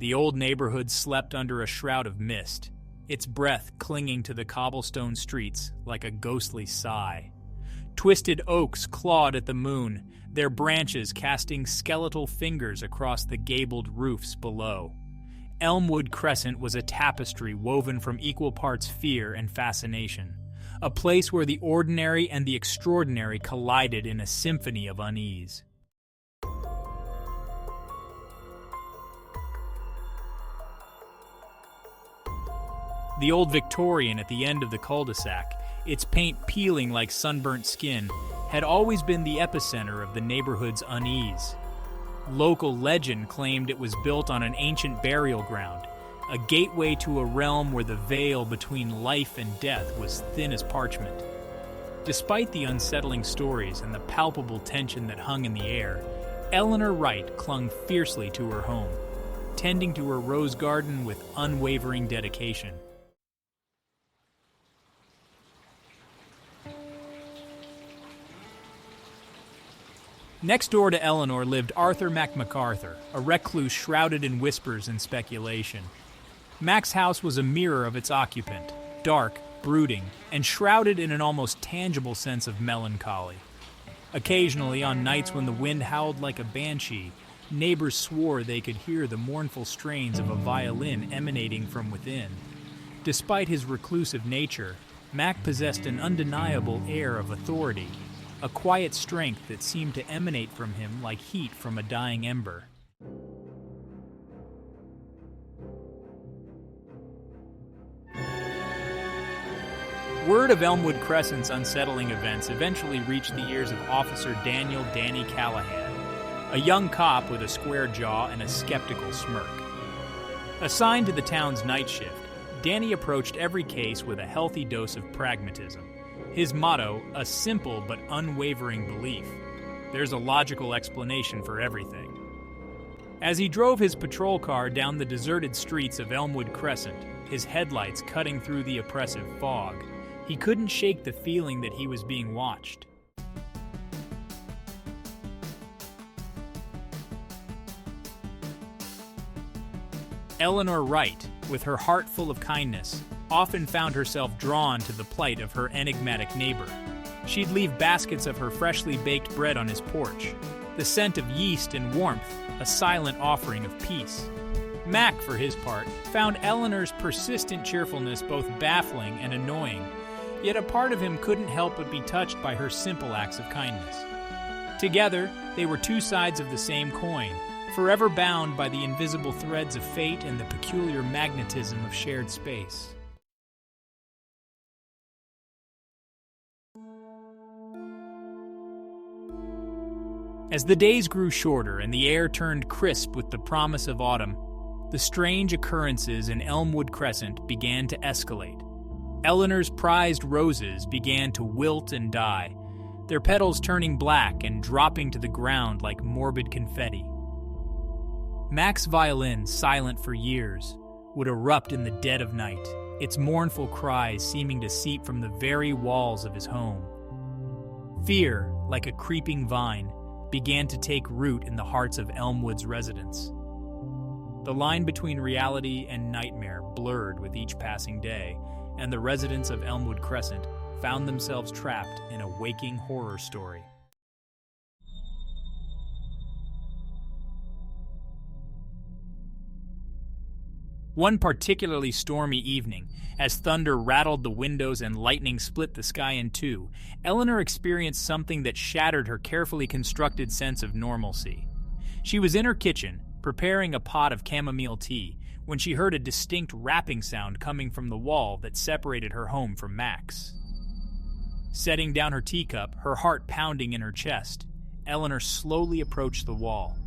The old neighborhood slept under a shroud of mist, its breath clinging to the cobblestone streets like a ghostly sigh. Twisted oaks clawed at the moon, their branches casting skeletal fingers across the gabled roofs below. Elmwood Crescent was a tapestry woven from equal parts fear and fascination, a place where the ordinary and the extraordinary collided in a symphony of unease. The old Victorian at the end of the cul-de-sac, its paint peeling like sunburnt skin, had always been the epicenter of the neighborhood's unease. Local legend claimed it was built on an ancient burial ground, a gateway to a realm where the veil between life and death was thin as parchment. Despite the unsettling stories and the palpable tension that hung in the air, Eleanor Wright clung fiercely to her home, tending to her rose garden with unwavering dedication. Next door to Eleanor lived Arthur MacMacArthur, a recluse shrouded in whispers and speculation. Mac's house was a mirror of its occupant, dark, brooding, and shrouded in an almost tangible sense of melancholy. Occasionally, on nights when the wind howled like a banshee, neighbors swore they could hear the mournful strains of a violin emanating from within. Despite his reclusive nature, Mac possessed an undeniable air of authority, a quiet strength that seemed to emanate from him like heat from a dying ember. Word of Elmwood Crescent's unsettling events eventually reached the ears of Officer Daniel "Danny" Callahan, a young cop with a square jaw and a skeptical smirk. Assigned to the town's night shift, Danny approached every case with a healthy dose of pragmatism. His motto, a simple but unwavering belief: there's a logical explanation for everything. As he drove his patrol car down the deserted streets of Elmwood Crescent, his headlights cutting through the oppressive fog, he couldn't shake the feeling that he was being watched. Eleanor Wright, with her heart full of kindness, often found herself drawn to the plight of her enigmatic neighbor. She'd leave baskets of her freshly baked bread on his porch, the scent of yeast and warmth, a silent offering of peace. Mac, for his part, found Eleanor's persistent cheerfulness both baffling and annoying, yet a part of him couldn't help but be touched by her simple acts of kindness. Together, they were two sides of the same coin, forever bound by the invisible threads of fate and the peculiar magnetism of shared space. As the days grew shorter and the air turned crisp with the promise of autumn, the strange occurrences in Elmwood Crescent began to escalate. Eleanor's prized roses began to wilt and die, their petals turning black and dropping to the ground like morbid confetti. Mac's violin, silent for years, would erupt in the dead of night, its mournful cries seeming to seep from the very walls of his home. Fear, like a creeping vine, began to take root in the hearts of Elmwood's residents. The line between reality and nightmare blurred with each passing day, and the residents of Elmwood Crescent found themselves trapped in a waking horror story. One particularly stormy evening, as thunder rattled the windows and lightning split the sky in two, Eleanor experienced something that shattered her carefully constructed sense of normalcy. She was in her kitchen, preparing a pot of chamomile tea, when she heard a distinct rapping sound coming from the wall that separated her home from Mac's. Setting down her teacup, her heart pounding in her chest, Eleanor slowly approached the wall.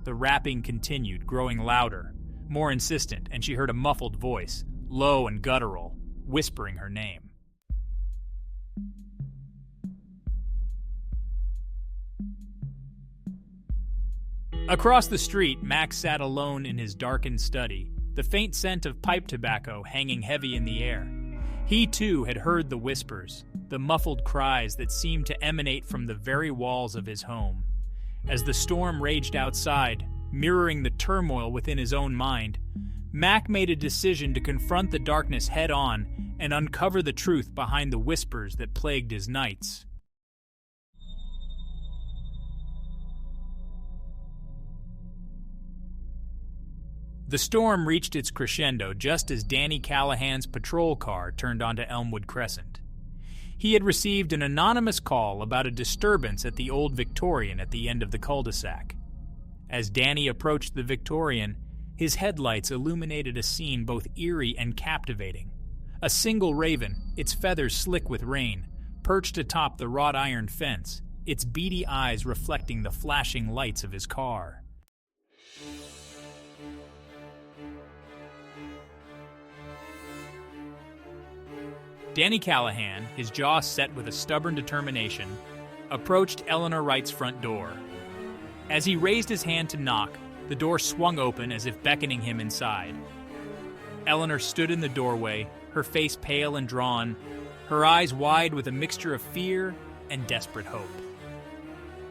The rapping continued, growing louder, more insistent, and she heard a muffled voice, low and guttural, whispering her name. Across the street, Max sat alone in his darkened study, the faint scent of pipe tobacco hanging heavy in the air. He, too, had heard the whispers, the muffled cries that seemed to emanate from the very walls of his home. As the storm raged outside, mirroring the turmoil within his own mind, Mac made a decision to confront the darkness head-on and uncover the truth behind the whispers that plagued his nights. The storm reached its crescendo just as Danny Callahan's patrol car turned onto Elmwood Crescent. He had received an anonymous call about a disturbance at the Old Victorian at the end of the cul-de-sac. As Danny approached the Victorian, his headlights illuminated a scene both eerie and captivating. A single raven, its feathers slick with rain, perched atop the wrought iron fence, its beady eyes reflecting the flashing lights of his car. Danny Callahan, his jaw set with a stubborn determination, approached Eleanor Wright's front door. As he raised his hand to knock, the door swung open as if beckoning him inside. Eleanor stood in the doorway, her face pale and drawn, her eyes wide with a mixture of fear and desperate hope.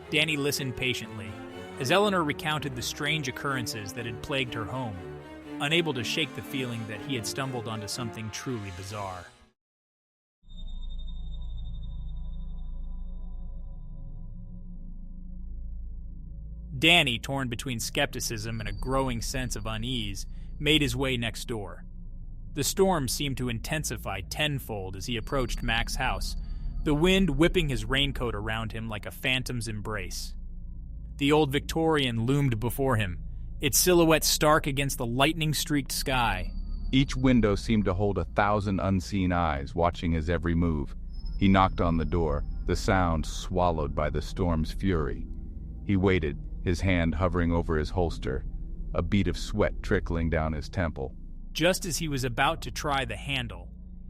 Danny listened patiently as Eleanor recounted the strange occurrences that had plagued her home, unable to shake the feeling that he had stumbled onto something truly bizarre. Danny, torn between skepticism and a growing sense of unease, made his way next door. The storm seemed to intensify tenfold as he approached Mac's house, the wind whipping his raincoat around him like a phantom's embrace. The Old Victorian loomed before him, its silhouette stark against the lightning-streaked sky. Each window seemed to hold 1,000 unseen eyes watching his every move. He knocked on the door, the sound swallowed by the storm's fury. He waited, his hand hovering over his holster, a bead of sweat trickling down his temple. Just as he was about to try the handle,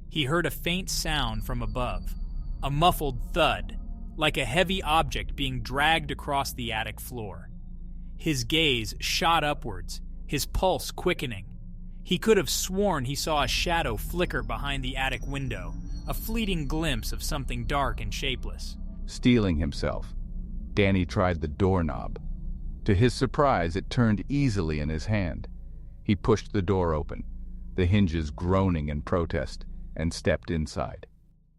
he heard a faint sound from above, a muffled thud, like a heavy object being dragged across the attic floor. His gaze shot upwards, his pulse quickening. He could have sworn he saw a shadow flicker behind the attic window, a fleeting glimpse of something dark and shapeless. Steeling himself, Danny tried the doorknob. To his surprise, it turned easily in his hand. He pushed the door open, the hinges groaning in protest, and stepped inside.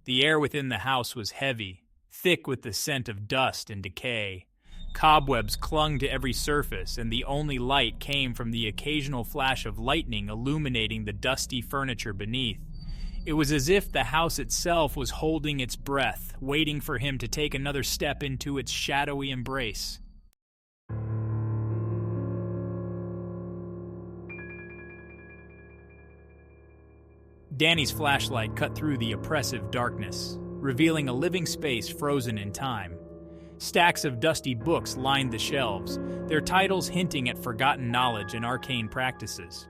The air within the house was heavy, thick with the scent of dust and decay. Cobwebs clung to every surface, and the only light came from the occasional flash of lightning illuminating the dusty furniture beneath. It was as if the house itself was holding its breath, waiting for him to take another step into its shadowy embrace. Danny's flashlight cut through the oppressive darkness, revealing a living space frozen in time. Stacks of dusty books lined the shelves, their titles hinting at forgotten knowledge and arcane practices.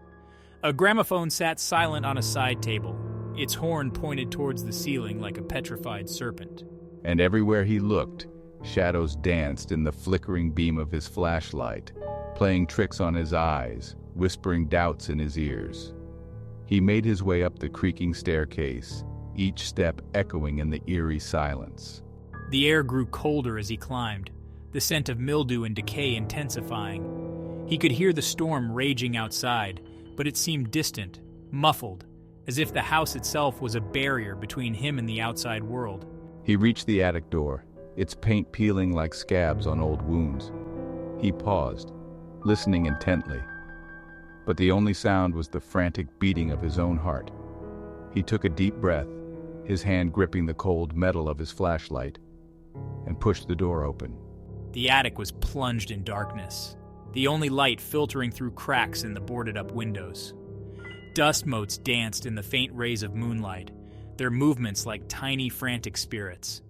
A gramophone sat silent on a side table, its horn pointed towards the ceiling like a petrified serpent. And everywhere he looked, shadows danced in the flickering beam of his flashlight, playing tricks on his eyes, whispering doubts in his ears. He made his way up the creaking staircase, each step echoing in the eerie silence. The air grew colder as he climbed, the scent of mildew and decay intensifying. He could hear the storm raging outside, but it seemed distant, muffled, as if the house itself was a barrier between him and the outside world. He reached the attic door, its paint peeling like scabs on old wounds. He paused, listening intently. But the only sound was the frantic beating of his own heart. He took a deep breath, his hand gripping the cold metal of his flashlight, and pushed the door open. The attic was plunged in darkness, the only light filtering through cracks in the boarded-up windows. Dust motes danced in the faint rays of moonlight, their movements like tiny, frantic spirits.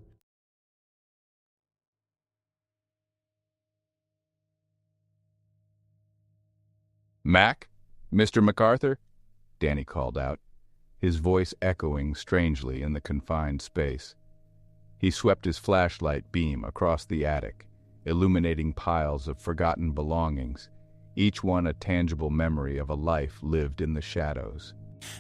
"Mac? Mr. MacArthur?" Danny called out, his voice echoing strangely in the confined space. He swept his flashlight beam across the attic, illuminating piles of forgotten belongings, each one a tangible memory of a life lived in the shadows.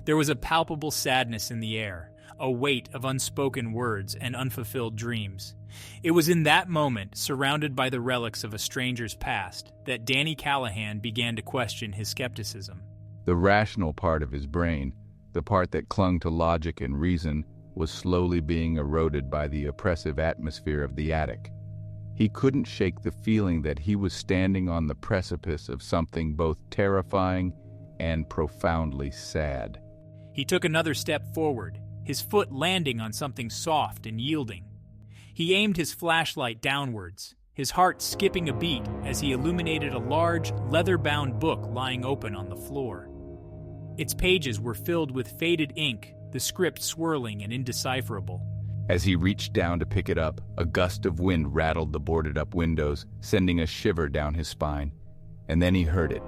There was a palpable sadness in the air, a weight of unspoken words and unfulfilled dreams. It was in that moment, surrounded by the relics of a stranger's past, that Danny Callahan began to question his skepticism. The rational part of his brain, the part that clung to logic and reason, was slowly being eroded by the oppressive atmosphere of the attic. He couldn't shake the feeling that he was standing on the precipice of something both terrifying and profoundly sad. He took another step forward, his foot landing on something soft and yielding. He aimed his flashlight downwards, his heart skipping a beat as he illuminated a large, leather-bound book lying open on the floor. Its pages were filled with faded ink, the script swirling and indecipherable. As he reached down to pick it up, a gust of wind rattled the boarded-up windows, sending a shiver down his spine. And then he heard it.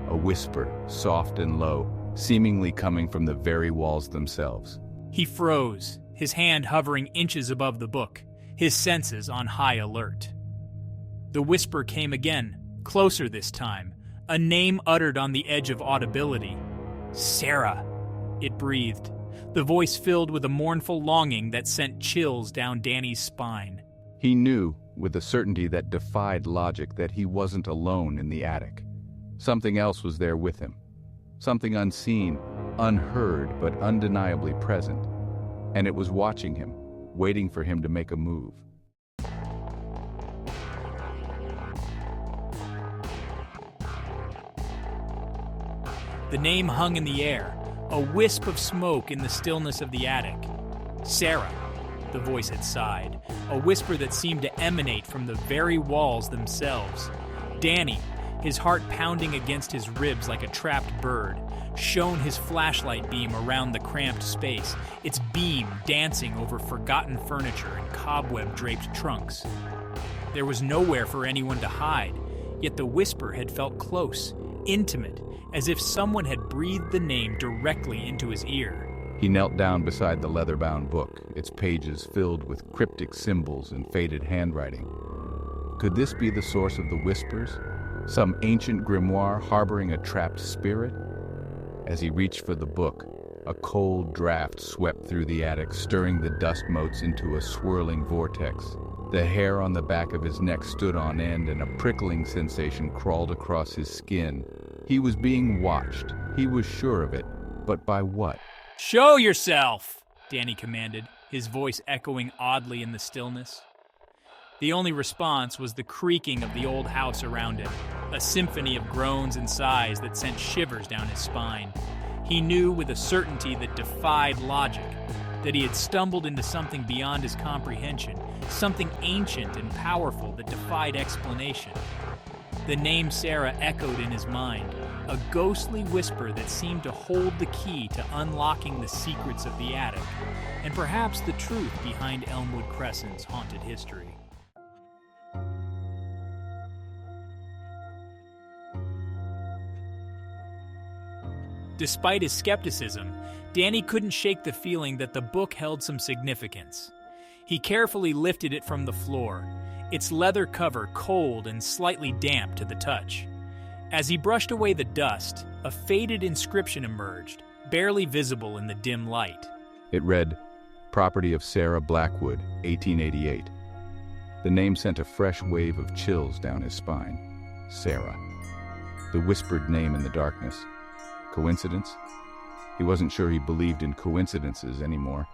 A whisper, soft and low, seemingly coming from the very walls themselves. He froze, his hand hovering inches above the book, his senses on high alert. The whisper came again, closer this time, a name uttered on the edge of audibility. Sarah, it breathed, the voice filled with a mournful longing that sent chills down Danny's spine. He knew, with a certainty that defied logic, that he wasn't alone in the attic. Something else was there with him. Something unseen, unheard, but undeniably present. And it was watching him, waiting for him to make a move. The name hung in the air, a wisp of smoke in the stillness of the attic. Sarah, the voice had sighed, a whisper that seemed to emanate from the very walls themselves. Danny, his heart pounding against his ribs like a trapped bird, shone his flashlight beam around the cramped space, its beam dancing over forgotten furniture and cobweb-draped trunks. There was nowhere for anyone to hide, yet the whisper had felt close, intimate, as if someone had breathed the name directly into his ear. He knelt down beside the leather-bound book, its pages filled with cryptic symbols and faded handwriting. Could this be the source of the whispers? Some ancient grimoire harboring a trapped spirit? As he reached for the book, a cold draft swept through the attic, stirring the dust motes into a swirling vortex. The hair on the back of his neck stood on end, and a prickling sensation crawled across his skin. He was being watched. He was sure of it. But by what? "Show yourself!" Danny commanded, his voice echoing oddly in the stillness. The only response was the creaking of the old house around him, a symphony of groans and sighs that sent shivers down his spine. He knew with a certainty that defied logic, that he had stumbled into something beyond his comprehension, something ancient and powerful that defied explanation. The name Sarah echoed in his mind, a ghostly whisper that seemed to hold the key to unlocking the secrets of the attic, and perhaps the truth behind Elmwood Crescent's haunted history. Despite his skepticism, Danny couldn't shake the feeling that the book held some significance. He carefully lifted it from the floor, its leather cover cold and slightly damp to the touch. As he brushed away the dust, a faded inscription emerged, barely visible in the dim light. It read, "Property of Sarah Blackwood, 1888. The name sent a fresh wave of chills down his spine. Sarah. The whispered name in the darkness. Coincidence? He wasn't sure he believed in coincidences anymore.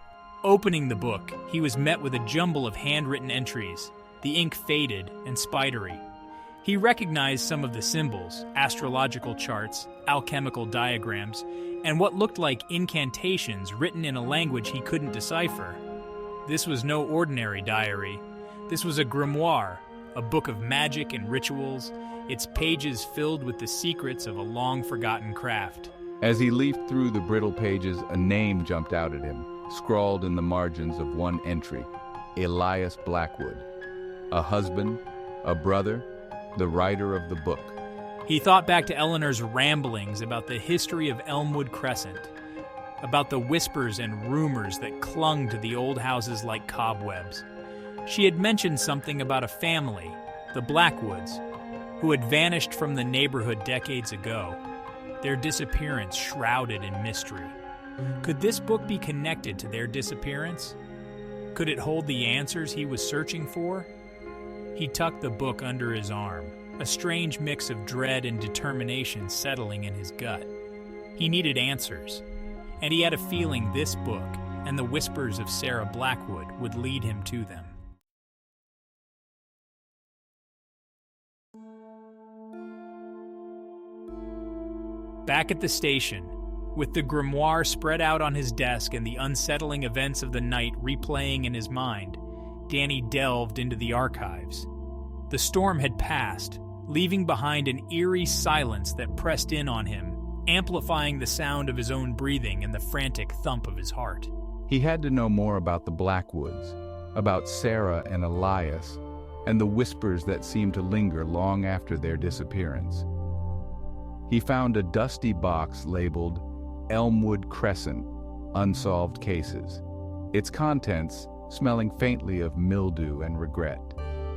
Opening the book, he was met with a jumble of handwritten entries, the ink faded and spidery. He recognized some of the symbols, astrological charts, alchemical diagrams, and what looked like incantations written in a language he couldn't decipher. This was no ordinary diary. This was a grimoire, a book of magic and rituals, its pages filled with the secrets of a long-forgotten craft. As he leafed through the brittle pages, a name jumped out at him, scrawled in the margins of one entry, Elias Blackwood. A husband, a brother, the writer of the book. He thought back to Eleanor's ramblings about the history of Elmwood Crescent, about the whispers and rumors that clung to the old houses like cobwebs. She had mentioned something about a family, the Blackwoods, who had vanished from the neighborhood decades ago, their disappearance shrouded in mystery. Could this book be connected to their disappearance? Could it hold the answers he was searching for? He tucked the book under his arm, a strange mix of dread and determination settling in his gut. He needed answers, and he had a feeling this book and the whispers of Sarah Blackwood would lead him to them. Back at the station, with the grimoire spread out on his desk and the unsettling events of the night replaying in his mind, Danny delved into the archives. The storm had passed, leaving behind an eerie silence that pressed in on him, amplifying the sound of his own breathing and the frantic thump of his heart. He had to know more about the Blackwoods, about Sarah and Elias, and the whispers that seemed to linger long after their disappearance. He found a dusty box labeled Elmwood Crescent, Unsolved Cases, its contents smelling faintly of mildew and regret.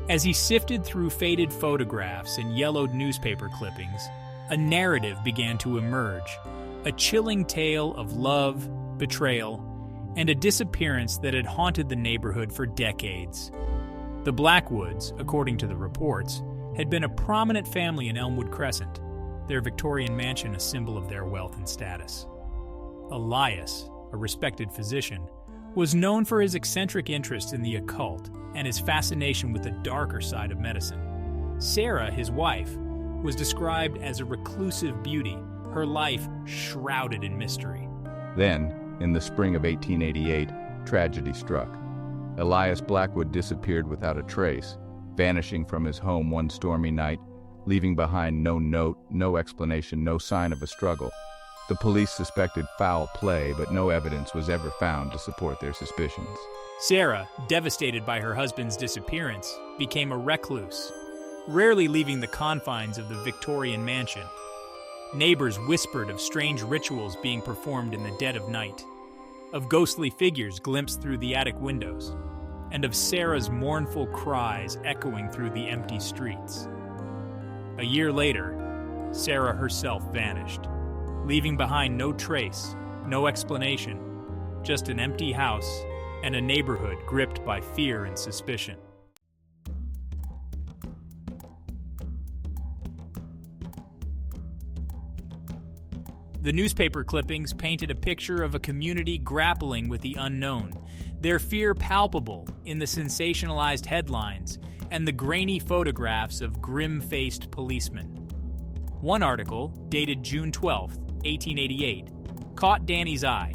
As he sifted through faded photographs and yellowed newspaper clippings, a narrative began to emerge, a chilling tale of love, betrayal, and a disappearance that had haunted the neighborhood for decades. The Blackwoods, according to the reports, had been a prominent family in Elmwood Crescent, their Victorian mansion a symbol of their wealth and status. Elias, a respected physician, was known for his eccentric interest in the occult and his fascination with the darker side of medicine. Sarah, his wife, was described as a reclusive beauty, her life shrouded in mystery. Then, in the spring of 1888, tragedy struck. Elias Blackwood disappeared without a trace, vanishing from his home one stormy night, leaving behind no note, no explanation, no sign of a struggle. The police suspected foul play, but no evidence was ever found to support their suspicions. Sarah, devastated by her husband's disappearance, became a recluse, rarely leaving the confines of the Victorian mansion. Neighbors whispered of strange rituals being performed in the dead of night, of ghostly figures glimpsed through the attic windows, and of Sarah's mournful cries echoing through the empty streets. A year later, Sarah herself vanished, leaving behind no trace, no explanation, just an empty house and a neighborhood gripped by fear and suspicion. The newspaper clippings painted a picture of a community grappling with the unknown, their fear palpable in the sensationalized headlines and the grainy photographs of grim-faced policemen. One article, dated June 12, 1888, caught Danny's eye.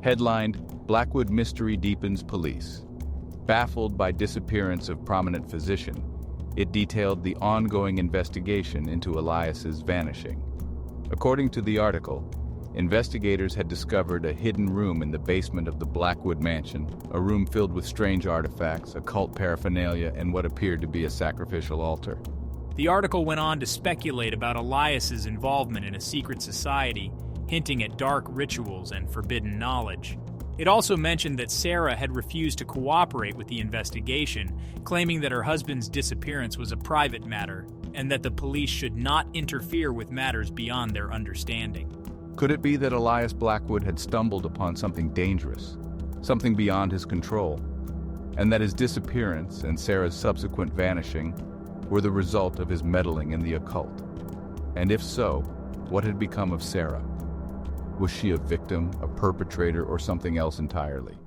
Headlined, Blackwood Mystery Deepens Police. Baffled by disappearance of prominent physician, it detailed the ongoing investigation into Elias's vanishing. According to the article, investigators had discovered a hidden room in the basement of the Blackwood mansion, a room filled with strange artifacts, occult paraphernalia, and what appeared to be a sacrificial altar. The article went on to speculate about Elias's involvement in a secret society, hinting at dark rituals and forbidden knowledge. It also mentioned that Sarah had refused to cooperate with the investigation, claiming that her husband's disappearance was a private matter and that the police should not interfere with matters beyond their understanding. Could it be that Elias Blackwood had stumbled upon something dangerous, something beyond his control, and that his disappearance and Sarah's subsequent vanishing were the result of his meddling in the occult? And if so, what had become of Sarah? Was she a victim, a perpetrator, or something else entirely?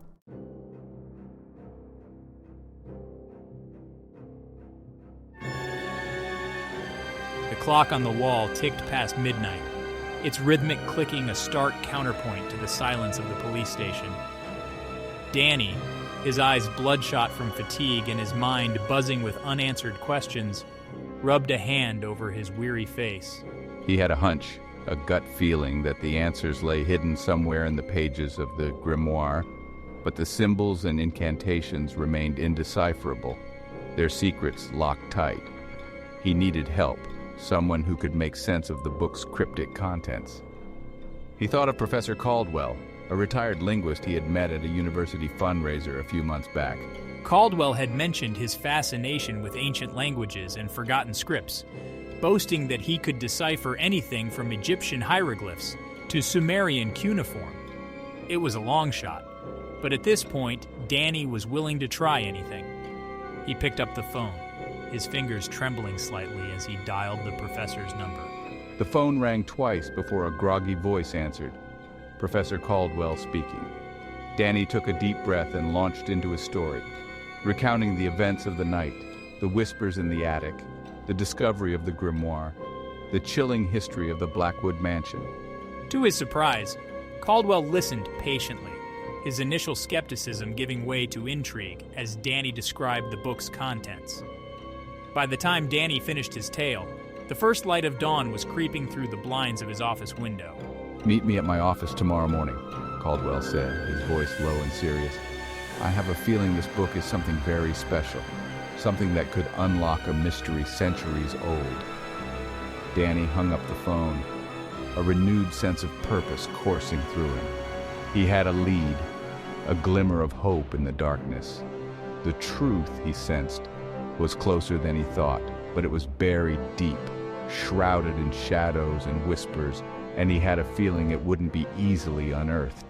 The clock on the wall ticked past midnight, its rhythmic clicking a stark counterpoint to the silence of the police station. Danny, his eyes bloodshot from fatigue and his mind buzzing with unanswered questions, rubbed a hand over his weary face. He had a hunch, a gut feeling that the answers lay hidden somewhere in the pages of the grimoire, but the symbols and incantations remained indecipherable, their secrets locked tight. He needed help, someone who could make sense of the book's cryptic contents. He thought of Professor Caldwell, a retired linguist he had met at a university fundraiser a few months back. Caldwell had mentioned his fascination with ancient languages and forgotten scripts, boasting that he could decipher anything from Egyptian hieroglyphs to Sumerian cuneiform. It was a long shot, but at this point, Danny was willing to try anything. He picked up the phone, his fingers trembling slightly as he dialed the professor's number. The phone rang twice before a groggy voice answered. Professor Caldwell speaking. Danny took a deep breath and launched into his story, recounting the events of the night, the whispers in the attic, the discovery of the grimoire, the chilling history of the Blackwood mansion. To his surprise, Caldwell listened patiently, his initial skepticism giving way to intrigue as Danny described the book's contents. By the time Danny finished his tale, the first light of dawn was creeping through the blinds of his office window. "Meet me at my office tomorrow morning," Caldwell said, his voice low and serious. "I have a feeling this book is something very special, something that could unlock a mystery centuries old." Danny hung up the phone, a renewed sense of purpose coursing through him. He had a lead, a glimmer of hope in the darkness. The truth, he sensed, was closer than he thought, but it was buried deep, shrouded in shadows and whispers, and he had a feeling it wouldn't be easily unearthed.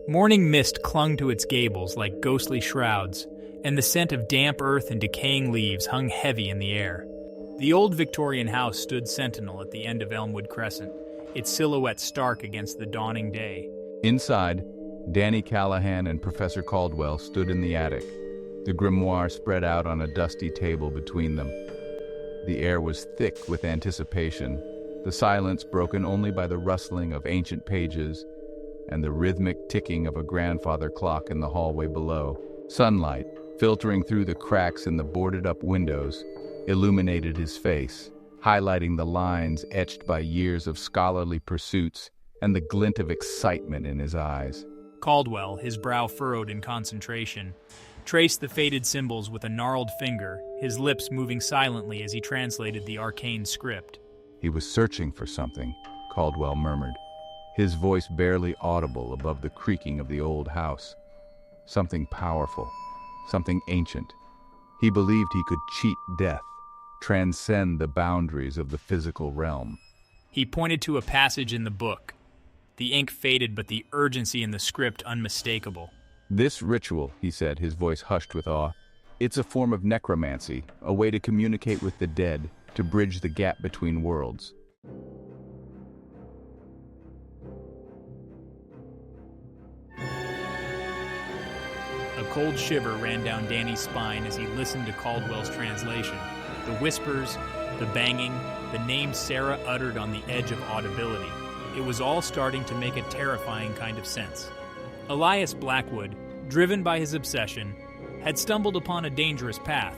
Morning mist clung to its gables like ghostly shrouds, and the scent of damp earth and decaying leaves hung heavy in the air. The old Victorian house stood sentinel at the end of Elmwood Crescent, its silhouette stark against the dawning day. Inside, Danny Callahan and Professor Caldwell stood in the attic, the grimoire spread out on a dusty table between them. The air was thick with anticipation, the silence broken only by the rustling of ancient pages and the rhythmic ticking of a grandfather clock in the hallway below. Sunlight, filtering through the cracks in the boarded-up windows, illuminated his face, highlighting the lines etched by years of scholarly pursuits and the glint of excitement in his eyes. Caldwell, his brow furrowed in concentration, traced the faded symbols with a gnarled finger, his lips moving silently as he translated the arcane script. "He was searching for something," Caldwell murmured, his voice barely audible above the creaking of the old house. Something powerful, something ancient. He believed he could cheat death, transcend the boundaries of the physical realm. He pointed to a passage in the book. The ink faded, but the urgency in the script unmistakable. "This ritual," he said, his voice hushed with awe, "it's a form of necromancy, a way to communicate with the dead, to bridge the gap between worlds." A cold shiver ran down Danny's spine as he listened to Caldwell's translation. The whispers, the banging, the name Sarah uttered on the edge of audibility. It was all starting to make a terrifying kind of sense. Elias Blackwood, driven by his obsession, had stumbled upon a dangerous path,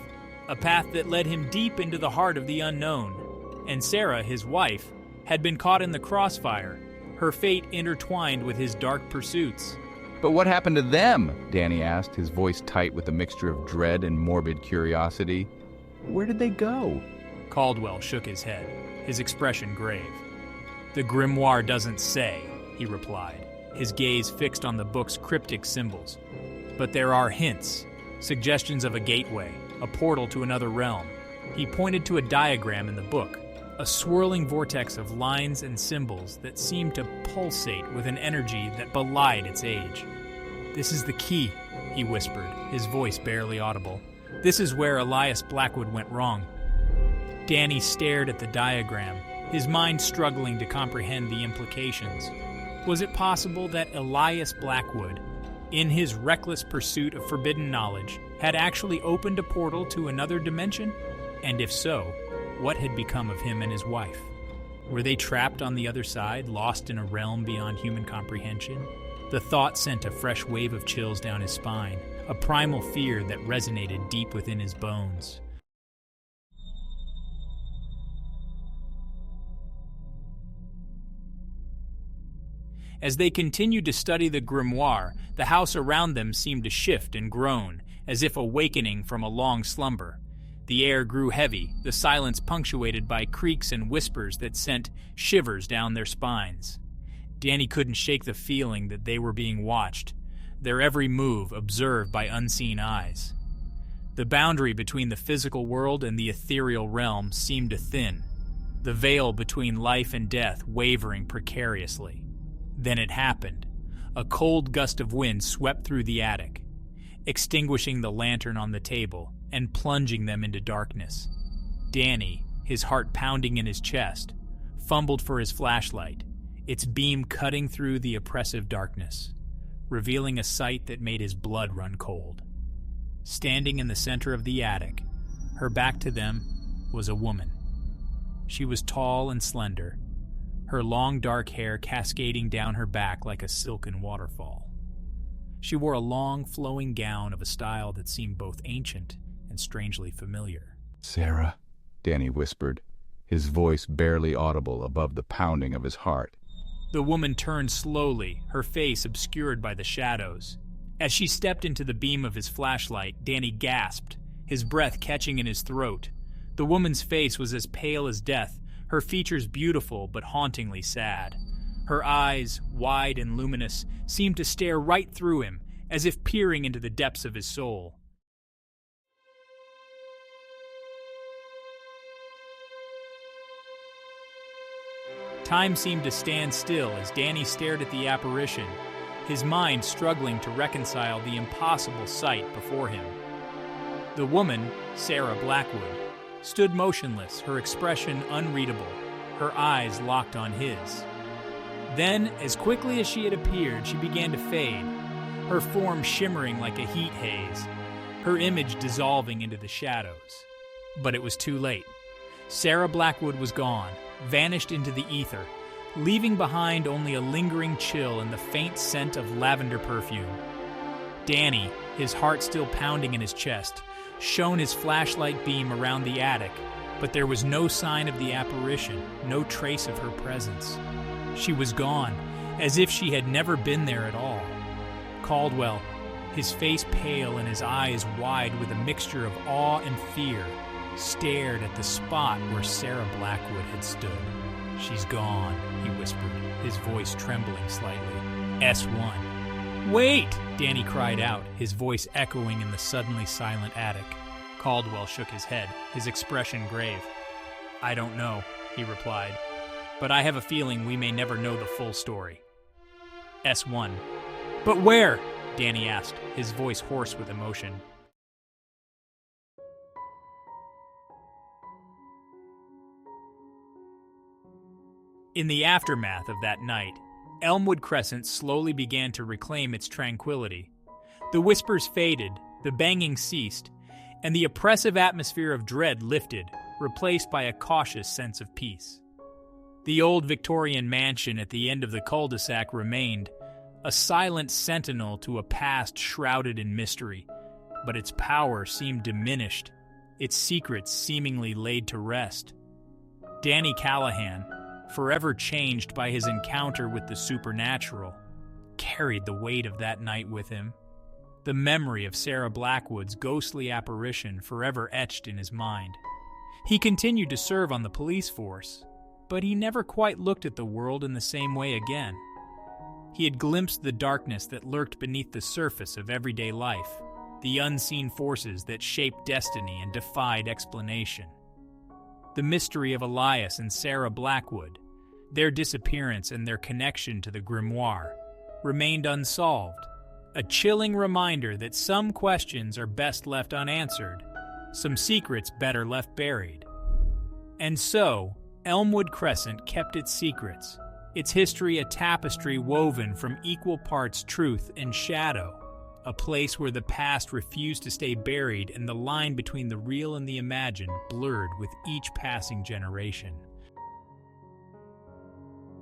a path that led him deep into the heart of the unknown. And Sarah, his wife, had been caught in the crossfire, her fate intertwined with his dark pursuits. "But what happened to them?" Danny asked, his voice tight with a mixture of dread and morbid curiosity. "Where did they go?" Caldwell shook his head, his expression grave. "The grimoire doesn't say," he replied, his gaze fixed on the book's cryptic symbols. "But there are hints, suggestions of a gateway, a portal to another realm." He pointed to a diagram in the book, a swirling vortex of lines and symbols that seemed to pulsate with an energy that belied its age. "This is the key," he whispered, his voice barely audible. "This is where Elias Blackwood went wrong." Danny stared at the diagram, his mind struggling to comprehend the implications. Was it possible that Elias Blackwood, in his reckless pursuit of forbidden knowledge, had actually opened a portal to another dimension? And if so, what had become of him and his wife? Were they trapped on the other side, lost in a realm beyond human comprehension? The thought sent a fresh wave of chills down his spine, a primal fear that resonated deep within his bones. As they continued to study the grimoire, the house around them seemed to shift and groan, as if awakening from a long slumber. The air grew heavy, the silence punctuated by creaks and whispers that sent shivers down their spines. Danny couldn't shake the feeling that they were being watched, their every move observed by unseen eyes. The boundary between the physical world and the ethereal realm seemed to thin, the veil between life and death wavering precariously. Then it happened. A cold gust of wind swept through the attic, extinguishing the lantern on the table and plunging them into darkness. Danny, his heart pounding in his chest, fumbled for his flashlight, its beam cutting through the oppressive darkness, revealing a sight that made his blood run cold. Standing in the center of the attic, her back to them, was a woman. She was tall and slender, her long dark hair cascading down her back like a silken waterfall. She wore a long, flowing gown of a style that seemed both ancient and strangely familiar. "Sarah," Danny whispered, his voice barely audible above the pounding of his heart. The woman turned slowly, her face obscured by the shadows. As she stepped into the beam of his flashlight, Danny gasped, his breath catching in his throat. The woman's face was as pale as death, her features beautiful but hauntingly sad. Her eyes, wide and luminous, seemed to stare right through him, as if peering into the depths of his soul. Time seemed to stand still as Danny stared at the apparition, his mind struggling to reconcile the impossible sight before him. The woman, Sarah Blackwood, stood motionless, her expression unreadable, her eyes locked on his. Then, as quickly as she had appeared, she began to fade, her form shimmering like a heat haze, her image dissolving into the shadows. But it was too late. Sarah Blackwood was gone, vanished into the ether, leaving behind only a lingering chill and the faint scent of lavender perfume. Danny, his heart still pounding in his chest, shone his flashlight beam around the attic, but there was no sign of the apparition, no trace of her presence. She was gone, as if she had never been there at all. Caldwell, his face pale and his eyes wide with a mixture of awe and fear, stared at the spot where Sarah Blackwood had stood. "She's gone," he whispered, his voice trembling slightly. S1. "Wait!" Danny cried out, his voice echoing in the suddenly silent attic. Caldwell shook his head, his expression grave. "I don't know," he replied, "but I have a feeling we may never know the full story." S1. "But where?" Danny asked, his voice hoarse with emotion. In the aftermath of that night, Elmwood Crescent slowly began to reclaim its tranquility. The whispers faded, the banging ceased, and the oppressive atmosphere of dread lifted, replaced by a cautious sense of peace. The old Victorian mansion at the end of the cul-de-sac remained, a silent sentinel to a past shrouded in mystery, but its power seemed diminished, its secrets seemingly laid to rest. Danny Callahan, forever changed by his encounter with the supernatural, carried the weight of that night with him, the memory of Sarah Blackwood's ghostly apparition forever etched in his mind. He continued to serve on the police force, but he never quite looked at the world in the same way again. He had glimpsed the darkness that lurked beneath the surface of everyday life, the unseen forces that shaped destiny and defied explanation. The mystery of Elias and Sarah Blackwood, their disappearance and their connection to the grimoire, remained unsolved, a chilling reminder that some questions are best left unanswered, some secrets better left buried. And so, Elmwood Crescent kept its secrets, its history a tapestry woven from equal parts truth and shadow, a place where the past refused to stay buried and the line between the real and the imagined blurred with each passing generation.